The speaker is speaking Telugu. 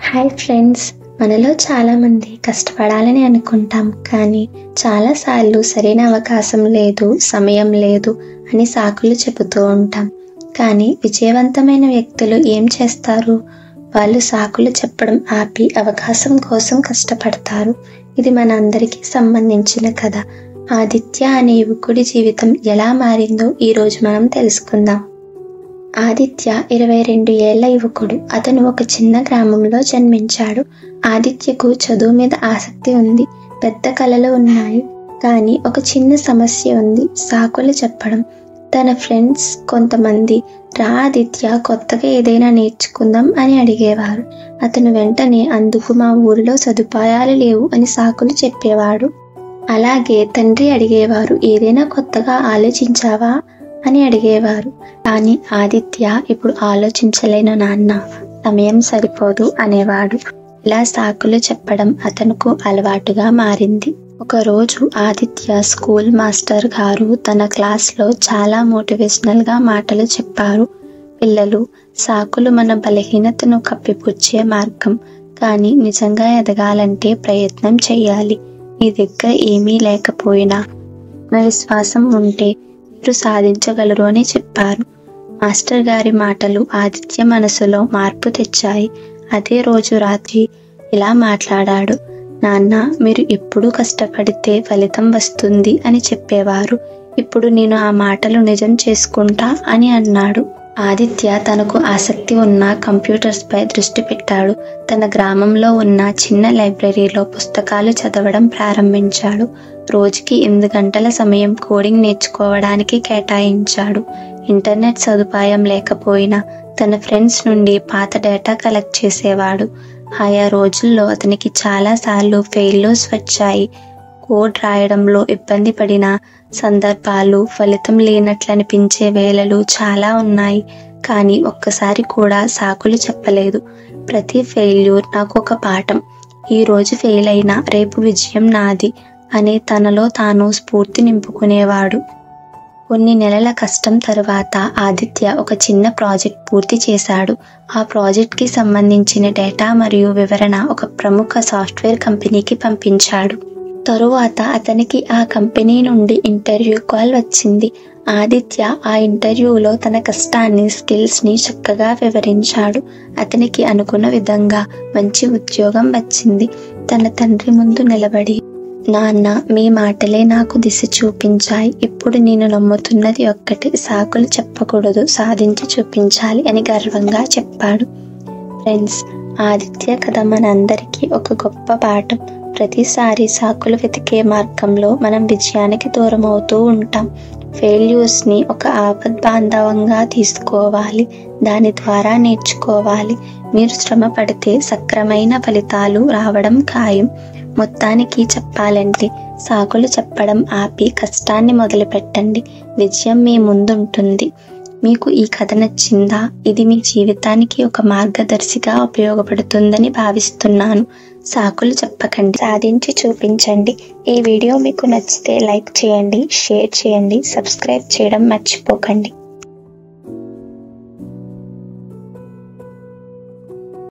హాయ్ ఫ్రెండ్స్, మనలో చాలామంది కష్టపడాలని అనుకుంటాం, కానీ చాలాసార్లు సరైన అవకాశం లేదు, సమయం లేదు అని సాకులు చెబుతూ ఉంటాం. కానీ విజయవంతమైన వ్యక్తులు ఏం చేస్తారు? వాళ్ళు సాకులు చెప్పడం ఆపి అవకాశం కోసం కష్టపడతారు. ఇది మన అందరికీ సంబంధించిన కథ. ఆదిత్య అనే యువకుడి జీవితం ఎలా మారిందో ఈరోజు మనం తెలుసుకుందాం. ఆదిత్య 22 ఏళ్ల యువకుడు. అతను ఒక చిన్న గ్రామంలో జన్మించాడు. ఆదిత్యకు చదువు మీద ఆసక్తి ఉంది, పెద్ద కలలు ఉన్నాయి. కానీ ఒక చిన్న సమస్య ఉంది: సాకులు చెప్పడం. తన ఫ్రెండ్స్ కొంతమంది రా ఆదిత్య, కొత్తగా ఏదైనా నేర్చుకుందాం అని అడిగేవారు. అతను వెంటనే అందుకు మా ఊరిలో సదుపాయాలు లేవు అని సాకులు చెప్పేవాడు. అలాగే తండ్రి అడిగేవారు, ఏదైనా కొత్తగా ఆలోచించావా అని అడిగేవారు. కానీ ఆదిత్య ఇప్పుడు ఆలోచించలేను నాన్న, సమయం సరిపోదు అనేవాడు. ఇలా సాకులు చెప్పడం అతనుకు అలవాటుగా మారింది. ఒకరోజు ఆదిత్య స్కూల్ మాస్టర్ గారు తన క్లాస్లో చాలా మోటివేషనల్గా మాటలు చెప్పారు. పిల్లలు, సాకులు మన బలహీనతను కప్పిపుచ్చే మార్గం. కానీ నిజంగా ఎదగాలంటే ప్రయత్నం చేయాలి. మీ దగ్గర ఏమీ లేకపోయినా విశ్వాసం ఉంటే మీరు సాధించగలరు అని చెప్పారు. మాస్టర్ గారి మాటలు ఆదిత్య మనసులో మార్పు తెచ్చాయి. అదే రోజు రాత్రి ఇలా మాట్లాడాడు: నాన్న, మీరు ఎప్పుడూ కష్టపడితే ఫలితం వస్తుంది అని చెప్పేవారు. ఇప్పుడు నేను ఆ మాటలు నిజం చేసుకుంటా అని అన్నాడు. ఆదిత్య తనకు ఆసక్తి ఉన్న కంప్యూటర్స్ పై దృష్టి పెట్టాడు. తన గ్రామంలో ఉన్న చిన్న లైబ్రరీలో పుస్తకాలు చదవడం ప్రారంభించాడు. రోజుకి 8 గంటల సమయం కోడింగ్ నేర్చుకోవడానికి కేటాయించాడు. ఇంటర్నెట్ సదుపాయం లేకపోయినా తన ఫ్రెండ్స్ నుండి పాత డేటా కలెక్ట్ చేసేవాడు. ఆయా రోజుల్లో అతనికి చాలాసార్లు ఫెయిల్యూర్స్ వచ్చాయి. కోడ్ రాయడంలో ఇబ్బంది పడిన సందర్భాలు, ఫలితం లేనట్లనిపించే వేళలు చాలా ఉన్నాయి. కానీ ఒక్కసారి కూడా సాకులు చెప్పలేదు. ప్రతి ఫెయిల్యూర్ నాకు ఒక పాఠం. ఈ రోజు ఫెయిల్ అయినా రేపు విజయం నాది అనే తనలో తాను స్ఫూర్తి నింపుకునేవాడు. కొన్ని నెలల కష్టం తరువాత ఆదిత్య ఒక చిన్న ప్రాజెక్ట్ పూర్తి చేశాడు. ఆ ప్రాజెక్ట్కి సంబంధించిన డేటా మరియు వివరణ ఒక ప్రముఖ సాఫ్ట్వేర్ కంపెనీకి పంపించాడు. తరువాత అతనికి ఆ కంపెనీ నుండి ఇంటర్వ్యూ కాల్ వచ్చింది. ఆదిత్య ఆ ఇంటర్వ్యూలో తన కష్టాన్ని, స్కిల్స్ని చక్కగా వివరించాడు. అతనికి అనుకున్న విధంగా మంచి ఉద్యోగం వచ్చింది. తన తండ్రి ముందు నిలబడి, నాన్న, మీ మాటలే నాకు దిశ చూపించాయి. ఇప్పుడు నేను నమ్ముతున్నది ఒక్కటే: సాకులు చెప్పకూడదు, సాధించి చూపించాలి అని గర్వంగా చెప్పాడు. ఫ్రెండ్స్, ఆదిత్య కథ మనందరికీ ఒక గొప్ప పాఠం. ప్రతిసారి సాకులు వెతికే మార్గంలో మనం విజయానికి దూరం అవుతూ ఉంటాం. ఫెయిల్యూర్స్ని ఒక ఆపద్బాంధవంగా తీసుకోవాలి, దాని ద్వారా నేర్చుకోవాలి. మీరు శ్రమ పడితే సక్రమైన ఫలితాలు రావడం ఖాయం. మొత్తానికి చెప్పాలంటే సాకులు చెప్పడం ఆపి కష్టాన్ని మొదలుపెట్టండి. విజయం మీ ముందుంటుంది. మీకు ఈ కథ నచ్చిందా? ఇది మీ జీవితానికి ఒక మార్గదర్శిగా ఉపయోగపడుతుందని భావిస్తున్నాను. సాకులు చెప్పకండి, సాధించి చూపించండి. ఈ వీడియో మీకు నచ్చితే లైక్ చేయండి, షేర్ చేయండి, సబ్స్క్రైబ్ చేయడం మర్చిపోకండి.